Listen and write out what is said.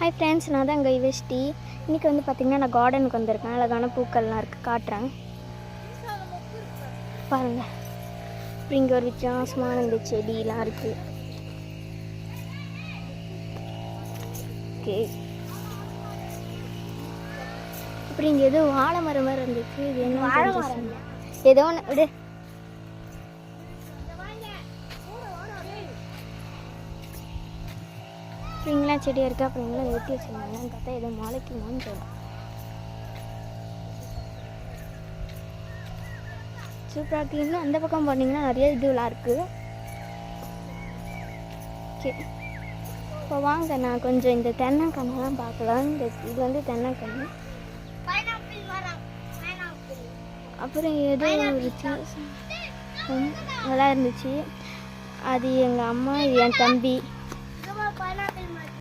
Hi friends, நான் தான் இங்கே வெஸ்டி. இன்றைக்கி வந்து பார்த்திங்கன்னா நான் கார்டனுக்கு வந்திருக்கேன். அழகான பூக்கள்லாம் இருக்குது, காட்டுறேன் பாருங்கள். அப்புறம் இங்கே ஒரு வித்தியாசமான இந்த செடியெலாம் இருக்குது. ஓகே, அப்புறம் இங்கே ஏதோ வாழை மரம் மாதிரி இருந்துச்சு. இது என்ன வாழை மரம்? ஏதோ ஒன்று விடு. அப்புறம் இங்கெல்லாம் செடியாக இருக்குது. அப்புறம் இங்கெல்லாம் வெட்டி வச்சுருந்தாங்கன்னு பார்த்தா ஏதோ மாலைக்குமான்னு சொல்லுவோம். சூப்பராக இருக்குது. இன்னும் அந்த பக்கம் போனீங்கன்னா நிறைய இதுவெலாம் இருக்குது. ஓகே, இப்போ வாங்க நான் கொஞ்சம் இந்த தென்னங்கன்றுலாம் பார்க்கலாம். இது வந்து தென்னங்கன்று. அப்புறம் ஏதோ ஒரு நல்லா இருந்துச்சு. அது எங்கள் அம்மா, இது என் தம்பி.